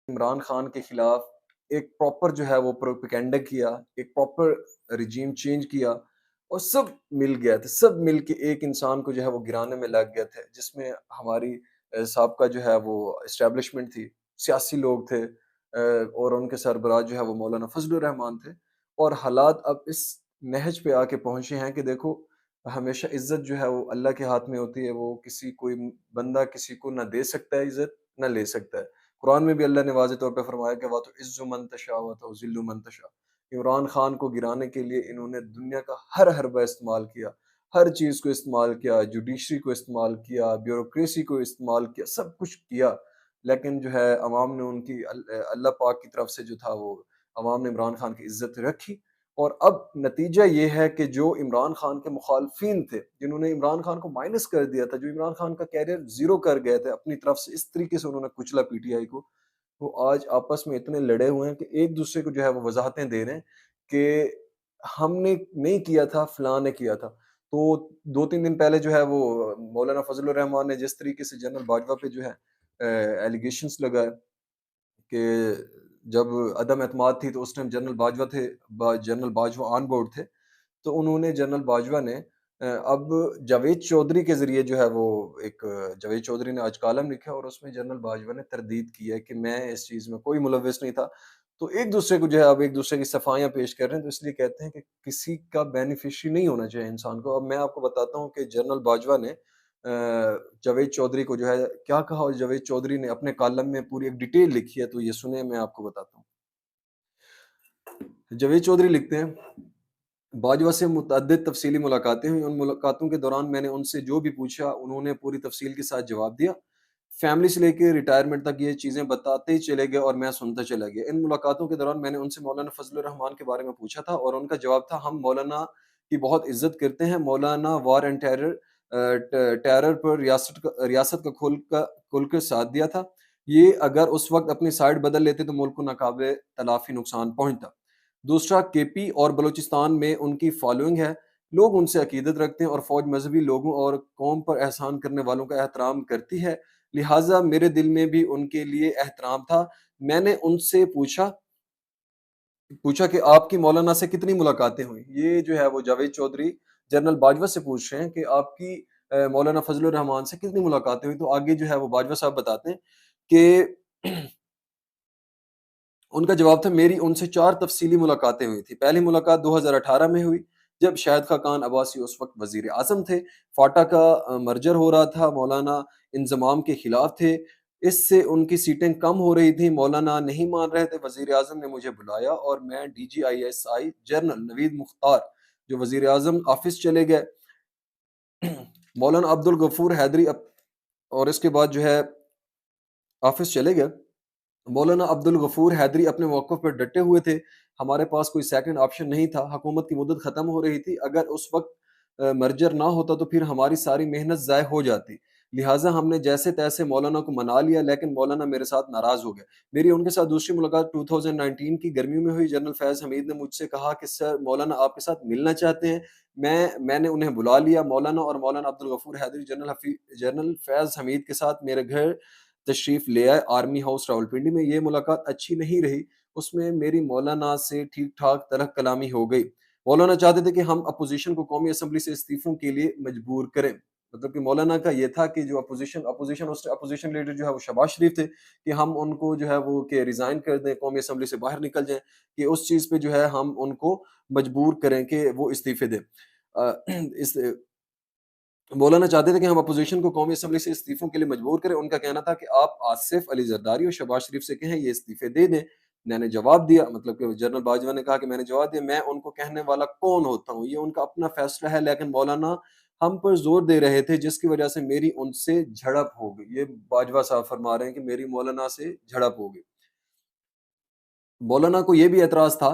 عمران خان کے خلاف ایک پراپر جو ہے وہ پروپیگنڈا کیا، ایک پراپر رجیم چینج کیا، اور سب مل گیا تھے، سب مل کے ایک انسان کو جو ہے وہ گرانے میں لگ گئے تھے، جس میں ہماری سابقہ جو ہے وہ اسٹیبلشمنٹ تھی، سیاسی لوگ تھے، اور ان کے سربراہ جو ہے وہ مولانا فضل الرحمان تھے، اور حالات اب اس نہج پہ آ کے پہنچے ہیں کہ دیکھو، ہمیشہ عزت جو ہے وہ اللہ کے ہاتھ میں ہوتی ہے، وہ کسی کوئی بندہ کسی کو نہ دے سکتا ہے عزت، نہ لے سکتا ہے۔ قرآن میں بھی اللہ نے واضح طور پہ فرمایا کہ وَتُعِزُّ مَن تَشَاءُ وَتُذِلُّ مَن تَشَاءُ۔ عمران خان کو گرانے کے لیے انہوں نے دنیا کا ہر حربہ استعمال کیا، ہر چیز کو استعمال کیا، جوڈیشری کو استعمال کیا، بیوروکریسی کو استعمال کیا، سب کچھ کیا، لیکن جو ہے عوام نے ان کی اللہ پاک کی طرف سے جو تھا وہ عوام نے عمران خان کی عزت رکھی۔ اور اب نتیجہ یہ ہے کہ جو عمران خان کے مخالفین تھے، جنہوں نے عمران خان کو مائنس کر دیا تھا، جو عمران خان کا کیریئر زیرو کر گئے تھے اپنی طرف سے، اس طریقے سے انہوں نے کچلا پی ٹی آئی کو، وہ آج آپس میں اتنے لڑے ہوئے ہیں کہ ایک دوسرے کو جو ہے وہ وضاحتیں دے رہے ہیں کہ ہم نے نہیں کیا تھا، فلاں نے کیا تھا۔ تو 2 3 دن پہلے جو ہے وہ مولانا فضل الرحمان نے جس طریقے سے جنرل باجوہ پہ جو ہے ایلیگیشنز لگائے کہ جب عدم اعتماد تھی تو اس ٹائم جنرل باجوہ تھے، جنرل باجوہ آن بورڈ تھے، تو انہوں نے جنرل باجوہ نے اب جاوید چودھری کے ذریعے جو ہے وہ ایک جاوید چودھری نے آج کالم لکھا اور اس میں جنرل باجوہ نے تردید کی ہے کہ میں اس چیز میں کوئی ملوث نہیں تھا۔ تو ایک دوسرے کو جو ہے اب ایک دوسرے کی صفائیاں پیش کر رہے ہیں، تو اس لیے کہتے ہیں کہ کسی کا بینیفیشری نہیں ہونا چاہیے انسان کو۔ اب میں آپ کو بتاتا ہوں کہ جنرل باجوہ نے جاوید چودھری کو جو ہے کیا کہا، اور جاوید چودھری نے اپنے کالم میں پوری ایک ڈیٹیل لکھی ہے، تو یہ سنیں، میں آپ کو بتاتا ہوں۔ جاوید چودھری لکھتے ہیں، باجوہ سے متعدد تفصیلی ملاقاتیں ہوئیں، ان ملاقاتوں کے دوران میں نے ان سے جو بھی پوچھا انہوں نے پوری تفصیل کے ساتھ جواب دیا، فیملی سے لے کے ریٹائرمنٹ تک یہ چیزیں بتاتے ہی چلے گئے اور میں سنتا چلا گیا۔ ان ملاقاتوں کے دوران میں نے ان سے مولانا فضل الرحمان کے بارے میں پوچھا تھا، اور ان کا جواب تھا ہم مولانا کی بہت عزت کرتے ہیں، مولانا وار اینڈ ٹیرر پر ریاست کا کھل کر ساتھ دیا تھا، یہ اگر اس وقت اپنی سائڈ بدل لیتے تو ملک کو ناقابل تلافی نقصان پہنچتا۔ دوسرا، کے پی اور بلوچستان میں ان کی فالوئنگ ہے، لوگ ان سے عقیدت رکھتے ہیں، اور فوج مذہبی لوگوں اور قوم پر احسان کرنے والوں کا احترام کرتی ہے، لہٰذا میرے دل میں بھی ان کے لیے احترام تھا۔ میں نے ان سے پوچھا کہ آپ کی مولانا سے کتنی ملاقاتیں ہوئیں۔ یہ جو ہے وہ جاوید چودھری جنرل باجوہ سے پوچھ رہے ہیں کہ آپ کی مولانا فضل الرحمان سے کتنی ملاقاتیں ہوئی، تو آگے جو ہے وہ باجوہ صاحب بتاتے ہیں کہ ان کا جواب تھا میری ان سے 4 تفصیلی ملاقاتیں ہوئی تھی۔ پہلی ملاقات 2018 میں ہوئی جب شاہد خاقان عباسی اس وقت وزیر اعظم تھے، فاٹا کا مرجر ہو رہا تھا، مولانا انضمام کے خلاف تھے، اس سے ان کی سیٹیں کم ہو رہی تھیں، مولانا نہیں مان رہے تھے، وزیر اعظم نے مجھے بلایا اور میں D G I S I general Naveed Mukhtar جو وزیر اعظم آفس چلے گئے، مولانا عبد الغفور حیدری اور اس کے بعد جو ہے آفس چلے گئے، مولانا عبد الغفور حیدری اپنے موقف پر ڈٹے ہوئے تھے، ہمارے پاس کوئی سیکنڈ آپشن نہیں تھا، حکومت کی مدت ختم ہو رہی تھی، اگر اس وقت مرجر نہ ہوتا تو پھر ہماری ساری محنت ضائع ہو جاتی، لہٰذا ہم نے جیسے تیسے مولانا کو منا لیا، لیکن مولانا میرے ساتھ ناراض ہو گئے۔ میری ان کے ساتھ دوسری ملاقات 2019 کی گرمیوں میں ہوئی، جنرل فیض حمید نے مجھ سے کہا کہ سر مولانا آپ کے ساتھ ملنا چاہتے ہیں، میں نے انہیں بلا لیا، مولانا اور مولانا عبد الغفور حیدری جنرل فیض حمید کے ساتھ میرے گھر تشریف لے آئے، آرمی ہاؤس راولپنڈی میں۔ یہ ملاقات اچھی نہیں رہی، اس میں میری مولانا سے ٹھیک ٹھاک تلخ کلامی ہو گئی، مولانا چاہتے تھے کہ ہم اپوزیشن کو قومی اسمبلی سے استعفوں کے لیے مجبور کریں، مطلب کہ مولانا کا یہ تھا کہ جو اپوزیشن لیڈر جو ہے وہ شہباز شریف تھے، کہ ہم ان کو جو ہے وہ کہ ریزائن کر دیں، قومی اسمبلی سے باہر نکل جائیں، کہ اس چیز پہ جو ہے ہم ان کو مجبور کریں کہ وہ استعفے دیں۔ اس مولانا چاہتے تھے کہ ہم اپوزیشن کو قومی اسمبلی سے استعفوں کے لیے مجبور کریں، ان کا کہنا تھا کہ آپ آصف علی زرداری اور شہباز شریف سے کہیں یہ استعفے دے دیں۔ میں نے جواب دیا، مطلب کہ جنرل باجوہ نے کہا کہ میں نے جواب دیا، میں ان کو کہنے والا کون ہوتا ہوں، یہ ان کا اپنا فیصلہ ہے، لیکن مولانا ہم پر زور دے رہے تھے جس کی وجہ سے میری ان سے جھڑپ ہو گئی۔ یہ باجوہ صاحب فرما رہے ہیں کہ میری مولانا سے جھڑپ ہو گئی۔ مولانا کو یہ بھی اعتراض تھا،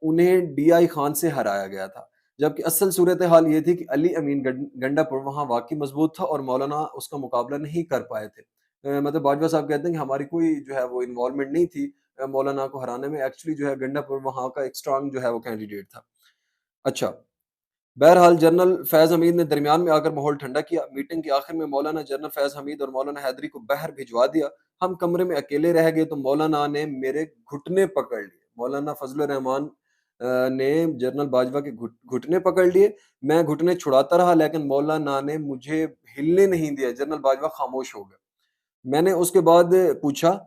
انہیں ڈی آئی خان سے ہرایا گیا تھا، جبکہ اصل صورتحال یہ تھی کہ علی امین گنڈا پور وہاں واقعی مضبوط تھا اور مولانا اس کا مقابلہ نہیں کر پائے تھے۔ مطلب باجوہ صاحب کہتے ہیں کہ ہماری کوئی جو ہے وہ انوالومنٹ نہیں تھی مولانا کو ہرانے میں، ایکچولی جو ہے گنڈا پور وہاں کا ایک اسٹرانگ جو ہے وہ کینڈیڈیٹ تھا۔ اچھا، بہرحال جنرل فیض حمید نے درمیان میں آکر ماحول ٹھنڈا کیا۔ میٹنگ کے آخر میں مولانا جنرل فیض حمید اور مولانا حیدری کو باہر بھجوا دیا۔ ہم کمرے میں اکیلے رہ گئے تو مولانا نے میرے گھٹنے پکڑ لیے۔ مولانا فضل الرحمان نے جنرل باجوہ کے گھٹنے پکڑ لیے۔ میں گھٹنے چھڑاتا رہا لیکن مولانا نے مجھے ہلنے نہیں دیا۔ جنرل باجوہ خاموش ہو گئے۔ میں نے اس کے بعد پوچھا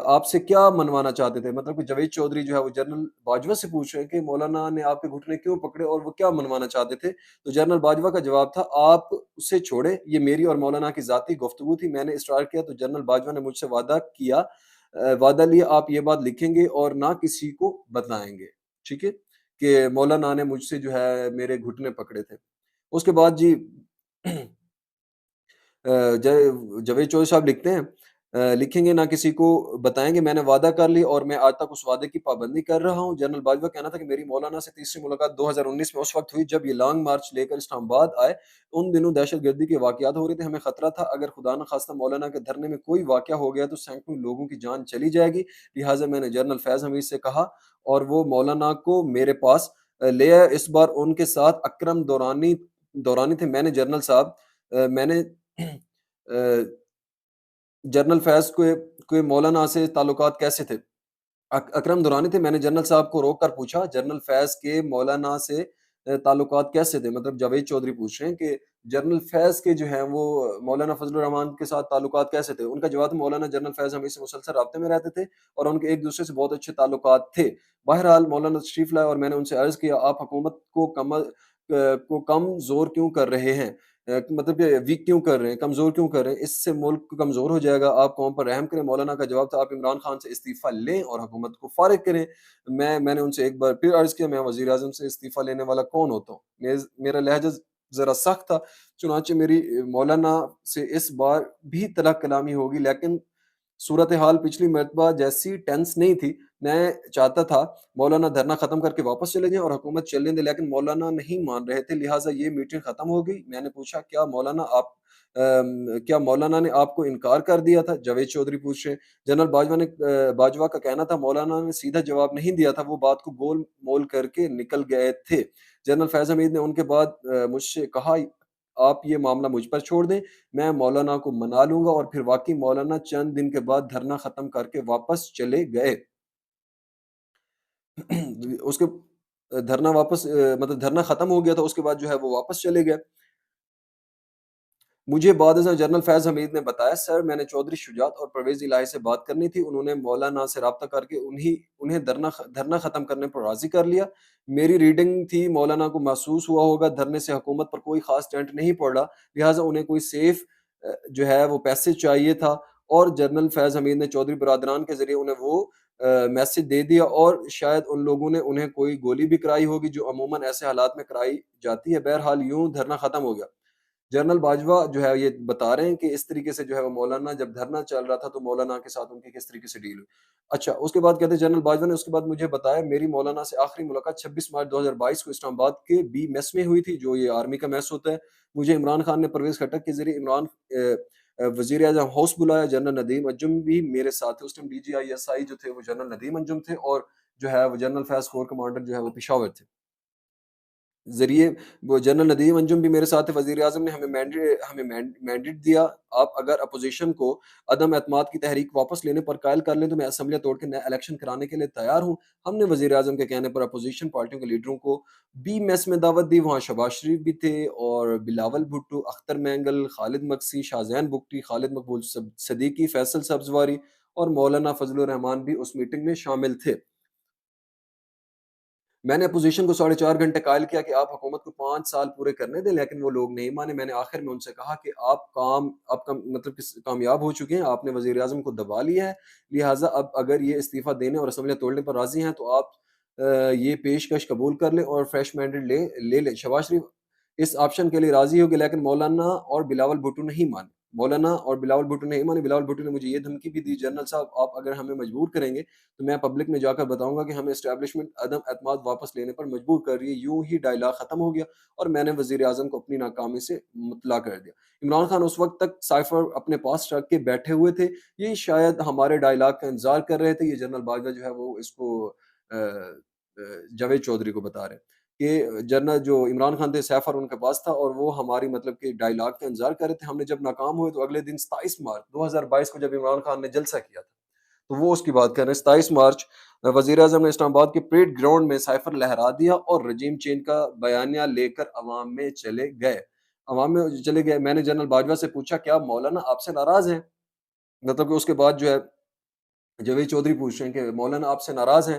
آپ سے کیا منوانا چاہتے تھے؟ مطلب کہ جاوید چودھری جو ہے وہ جنرل باجوہ سے پوچھ رہے ہیں کہ مولانا نے آپ کے گھٹنے کیوں پکڑے اور وہ کیا منوانا چاہتے تھے؟ تو جنرل باجوہ کا جواب تھا آپ اسے چھوڑیں، یہ میری اور مولانا کی ذاتی گفتگو تھی۔ میں نے اصرار کیا تو جنرل باجوہ نے مجھ سے وعدہ کیا، وعدہ لیا آپ یہ بات لکھیں گے اور نہ کسی کو بتائیں گے، ٹھیک ہے؟ کہ مولانا نے مجھ سے جو ہے میرے گھٹنے پکڑے تھے۔ اس کے بعد جی جاوید چودھری صاحب لکھتے ہیں لکھیں گے نہ کسی کو بتائیں گے، میں نے وعدہ کر لی اور میں آج تک اس وعدے کی پابندی کر رہا ہوں۔ جنرل باجوہ کہنا تھا کہ میری مولانا سے تیسری ملاقات 2019 میں اس وقت ہوئی جب یہ لانگ مارچ لے کر اسلام آباد آئے۔ ان دنوں دہشت گردی کے واقعات ہو رہے تھے، ہمیں خطرہ تھا اگر خدا نخواستہ مولانا کے دھرنے میں کوئی واقعہ ہو گیا تو سینکڑوں لوگوں کی جان چلی جائے گی۔ لہٰذا میں نے جنرل فیض حمید سے کہا اور وہ مولانا کو میرے پاس لے آئے۔ اس بار ان کے ساتھ اکرم دورانی تھے۔ میں نے جنرل صاحب میں نے جنرل فیض کے مولانا سے تعلقات کیسے تھے؟ اکرم دورانی تھے۔ میں نے جنرل صاحب کو روک کر پوچھا جنرل فیض کے مولانا سے تعلقات کیسے تھے؟ مطلب جاوید چودھری پوچھ رہے ہیں کہ جنرل فیض کے جو ہیں وہ مولانا فضل الرحمان کے ساتھ تعلقات کیسے تھے؟ ان کا جواب تھا مولانا جنرل فیض حمید سے مسلسل رابطے میں رہتے تھے اور ان کے ایک دوسرے سے بہت اچھے تعلقات تھے۔ بہرحال مولانا تشریف لائے اور میں نے ان سے عرض کیا آپ حکومت کو کم زور کیوں کر رہے ہیں؟ مطلب کہ ویک کیوں کر رہے ہیں، کمزور کیوں کر رہے ہیں؟ اس سے ملک کمزور ہو جائے گا، آپ قوم پر رحم کریں۔ مولانا کا جواب تھا آپ عمران خان سے استعفیٰ لیں اور حکومت کو فارغ کریں۔ میں نے ان سے ایک بار پھر عرض کیا میں وزیر اعظم سے استعفیٰ لینے والا کون ہوتا ہوں؟ میرا لہجہ ذرا سخت تھا، چنانچہ میری مولانا سے اس بار بھی تلق کلامی ہوگی، لیکن صورتحال پچھلی مرتبہ جیسی ٹینس نہیں تھی۔ میں چاہتا تھا مولانا دھرنا ختم کر کے واپس چلے جائیں اور حکومت چلنے دیں، لیکن مولانا نہیں مان رہے تھے، لہٰذا یہ میٹنگ ختم ہو گئی۔ میں نے پوچھا کیا مولانا نے آپ کو انکار کر دیا تھا؟ جاوید چودھری پوچھ رہے ہیں۔ جنرل باجوہ کا کہنا تھا مولانا نے سیدھا جواب نہیں دیا تھا، وہ بات کو گول مول کر کے نکل گئے تھے۔ جنرل فیض حمید نے ان کے بعد مجھ سے کہا آپ یہ معاملہ مجھ پر چھوڑ دیں، میں مولانا کو منا لوں گا، اور پھر واقعی مولانا چند دن کے بعد دھرنا ختم کر کے واپس چلے گئے۔ اس کے دھرنا واپس مطلب دھرنا ختم ہو گیا تھا، اس کے بعد جو ہے وہ واپس چلے گئے۔ مجھے بعد ازاں جنرل فیض حمید نے بتایا سر میں نے چودھری شجاعت اور پرویز الہی سے بات کرنی تھی، انہوں نے مولانا سے رابطہ کر کے انہیں دھرنا ختم کرنے پر راضی کر لیا۔ میری ریڈنگ تھی مولانا کو محسوس ہوا ہوگا دھرنے سے حکومت پر کوئی خاص ٹینٹ نہیں پڑ رہا، لہٰذا انہیں کوئی سیف جو ہے وہ پیسے چاہیے تھا، اور جنرل فیض حمید نے چودھری برادران کے ذریعے انہیں وہ میسج دے دیا، اور شاید ان لوگوں نے انہیں کوئی گولی بھی کرائی ہوگی جو عموماً ایسے حالات میں کرائی جاتی ہے۔ بہرحال یوں دھرنا ختم ہو گیا۔ جنرل باجوہ جو ہے یہ بتا رہے ہیں کہ اس طریقے سے جو ہے وہ مولانا جب دھرنا چل رہا تھا تو مولانا کے ساتھ ان کی کس طریقے سے ڈیل ہوئی۔ اچھا اس کے بعد کہتے ہیں جنرل باجوہ نے اس کے بعد مجھے بتایا میری مولانا سے آخری ملاقات 26 مارچ 2022 کو اسلام آباد کے بی میس میں ہوئی تھی، جو یہ آرمی کا میس ہوتا ہے۔ مجھے عمران خان نے پرویز خٹک کے ذریعے وزیر اعظم ہاؤس بلایا۔ جنرل ندیم انجم بھی میرے ساتھ تھے، اس ٹائم DGISI جو تھے وہ جنرل ندیم انجم تھے، اور جو ہے وہ جنرل فیض کور کمانڈر جو ہے وہ پشاور تھے۔ ذریعے وہ جنرل ندیم انجم بھی میرے ساتھ ہے۔ وزیر اعظم نے ہمیں مینڈیٹ دیا آپ اگر اپوزیشن کو عدم اعتماد کی تحریک واپس لینے پر قائل کر لیں تو میں اسمبلیاں توڑ کے نیا الیکشن کرانے کے لیے تیار ہوں۔ ہم نے وزیر اعظم کے کہنے پر اپوزیشن پارٹیوں کے لیڈروں کو بی میس میں دعوت دی، وہاں شہباز شریف بھی تھے اور بلاول بھٹو، اختر مینگل، خالد مکسی، شاہزین بگٹی، خالد مقبول صدیقی، فیصل سبزواری اور مولانا فضل الرحمان بھی اس میٹنگ میں شامل تھے۔ میں نے اپوزیشن کو 4.5 گھنٹے قائل کیا کہ آپ حکومت کو 5 سال پورے کرنے دیں، لیکن وہ لوگ نہیں مانے۔ میں نے آخر میں ان سے کہا کہ آپ مطلب کامیاب ہو چکے ہیں، آپ نے وزیر اعظم کو دبا لیا ہے، لہٰذا اب اگر یہ استعفیٰ دینے اور اسمبلیاں توڑنے پر راضی ہیں تو آپ یہ پیشکش قبول کر لیں اور فریش مینڈیٹ لے لیں۔ شہباز شریف اس آپشن کے لیے راضی ہو گئے، لیکن مولانا اور بلاول بھٹو نہیں مانے۔ بلاول بھٹو نے مجھے یہ دھمکی بھی دی جنرل صاحب آپ اگر ہمیں مجبور کریں گے تو میں پبلک میں جا کر بتاؤں گا کہ ہمیں اسٹیبلشمنٹ عدم اعتماد واپس لینے پر مجبور کر رہی ہے۔ یوں ہی ڈائلاگ ختم ہو گیا اور میں نے وزیر اعظم کو اپنی ناکامی سے مطلع کر دیا۔ عمران خان اس وقت تک سائفر اپنے پاس رکھ کے بیٹھے ہوئے تھے، یہ شاید ہمارے ڈائلاگ کا انتظار کر رہے تھے۔ یہ جنرل باجوہ جو ہے وہ اس کو جاوید چودھری کو بتا رہے ہیں۔ کہ جنرل جو عمران خان تھے سیفر ان کے پاس تھا، اور وہ ہماری مطلب کہ ڈائلاگ کا انتظار کر رہے تھے۔ ہم نے جب ناکام ہوئے تو اگلے دن 27 مارچ 2022 کو جب عمران خان نے جلسہ کیا تھا، تو وہ اس کی بات کر رہے ہیں 27 مارچ وزیر اعظم نے اسلام آباد کے پریڈ گراؤنڈ میں سائفر لہرا دیا اور رجیم چینج کا بیانیہ لے کر عوام میں چلے گئے۔ عوام میں چلے گئے۔ میں نے جنرل باجوہ سے پوچھا کیا مولانا آپ سے ناراض ہیں؟ مطلب کہ اس کے بعد جو ہے جاوید چودھری پوچھ رہے ہیں کہ مولانا آپ سے ناراض ہیں؟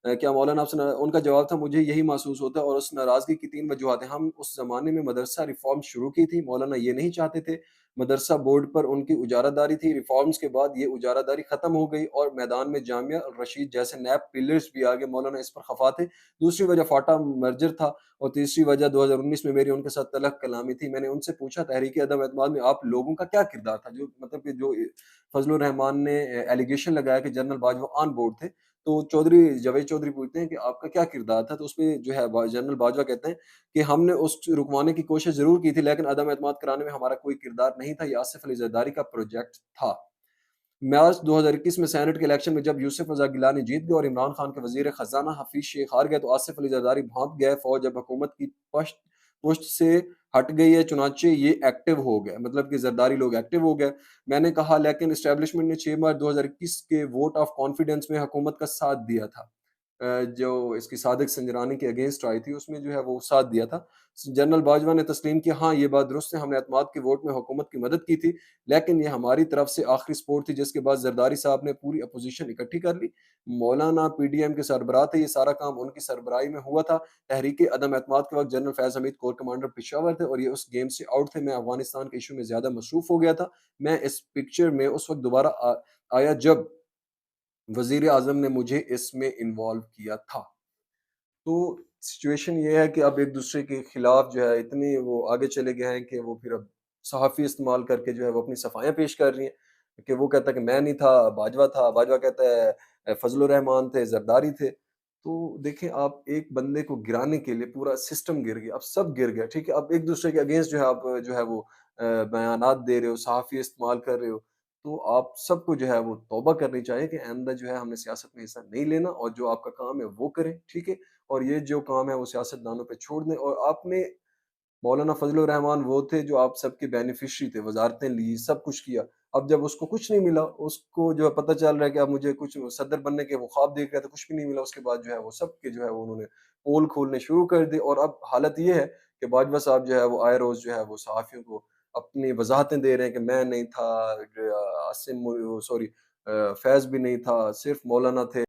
کیا مولانا آپ سے ان کا جواب تھا مجھے یہی محسوس ہوتا ہے، اور اس ناراضگی کی 3 وجوہات ہیں۔ ہم اس زمانے میں مدرسہ ریفارم شروع کی تھی، مولانا یہ نہیں چاہتے تھے، مدرسہ بورڈ پر ان کی اجارہ داری تھی، ریفارمز کے بعد یہ اجارہ داری ختم ہو گئی اور میدان میں جامعہ الرشید جیسے نیب پلرز بھی آگے، مولانا اس پر خفا تھے۔ دوسری وجہ فاٹا مرجر تھا، اور تیسری وجہ 2019 میں میری ان کے ساتھ تلخ کلامی تھی۔ میں نے ان سے پوچھا تحریک عدم اعتماد میں آپ لوگوں کا کیا کردار تھا؟ جو مطلب کہ جو فضل الرحمان نے ایلیگیشن لگایا کہ جنرل باجوہ آن بورڈ تھے، تو جاوید چودھری پوچھتے ہیں کہ آپ کا کیا کردار تھا؟ تو اس پہ جو ہے جنرل باجوہ کہتے ہیں کہ ہم نے اس رکوانے کی کوشش ضرور کی تھی، لیکن عدم اعتماد کرانے میں ہمارا کوئی کردار نہیں تھا، یہ آصف علی زرداری کا پروجیکٹ تھا۔ مارچ 2021 میں سینٹ کے الیکشن میں جب یوسف رضا گیلانی جیت گئے اور عمران خان کے وزیر خزانہ حفیظ شیخ ہار گئے تو آصف علی زرداری بھانپ گئے۔ فوج اب حکومت کی پشت سے ہٹ گئی ہے، چنانچہ یہ ایکٹیو ہو گئے، مطلب کہ زرداری لوگ ایکٹیو ہو گئے۔ میں نے کہا لیکن اسٹیبلشمنٹ نے 6 مارچ 2021 کے ووٹ آف کانفیڈنس میں حکومت کا ساتھ دیا تھا، جو اس کی صادق سنجرانی کے اگینسٹ آئی تھی، اس میں جو ہے وہ ساتھ دیا تھا۔ جنرل باجوہ نے تسلیم کیا ہاں یہ بات درست ہے، ہم نے اعتماد کے ووٹ میں حکومت کی مدد کی تھی، لیکن یہ ہماری طرف سے آخری سپورٹ تھی، جس کے بعد زرداری صاحب نے پوری اپوزیشن اکٹھی کر لی۔ مولانا پی ڈی ایم کے سربراہ تھے، یہ سارا کام ان کی سربراہی میں ہوا تھا۔ تحریک عدم اعتماد کے وقت جنرل فیض حمید کور کمانڈر پشاور تھے اور یہ اس گیم سے آؤٹ تھے۔ میں افغانستان کے ایشو میں زیادہ مصروف ہو گیا تھا۔ میں اس پکچر میں اس وقت دوبارہ آیا جب وزیر اعظم نے مجھے اس میں انوالو کیا تھا۔ تو سچویشن یہ ہے کہ اب ایک دوسرے کے خلاف جو ہے اتنے وہ آگے چلے گئے ہیں کہ وہ پھر اب صحافی استعمال کر کے جو ہے وہ اپنی صفائیاں پیش کر رہی ہیں کہ وہ کہتا ہے کہ میں نہیں تھا، باجوہ تھا، باجوہ کہتا ہے فضل الرحمان تھے، زرداری تھے۔ تو دیکھیں آپ ایک بندے کو گرانے کے لیے پورا سسٹم گر گیا، اب سب گر گیا، ٹھیک ہے، اب ایک دوسرے کے اگینسٹ جو ہے آپ جو ہے وہ بیانات دے رہے ہو، صحافی استعمال کر رہے ہو، تو آپ سب کو جو ہے وہ توبہ کرنی چاہیے کہ آئندہ جو ہے ہم نے سیاست میں حصہ نہیں لینا، اور جو آپ کا کام ہے وہ کریں، ٹھیک ہے، اور یہ جو کام ہے وہ سیاست دانوں پہ چھوڑ دیں۔ اور آپ نے مولانا فضل الرحمان وہ تھے جو آپ سب کے بینیفیشری تھے، وزارتیں لی، سب کچھ کیا۔ اب جب اس کو کچھ نہیں ملا، اس کو جو ہے پتہ چل رہا ہے کہ اب مجھے کچھ صدر بننے کے وہ خواب دیکھ رہا تھا، کچھ بھی نہیں ملا، اس کے بعد جو ہے وہ سب کے جو ہے وہ انہوں نے پول کھولنے شروع کر دی، اور اب حالت یہ ہے کہ باجوہ صاحب جو ہے وہ آئے روز جو ہے وہ صحافیوں کو اپنی وضاحتیں دے رہے ہیں کہ میں نہیں تھا، عاصم سوری فیض بھی نہیں تھا، صرف مولانا تھے۔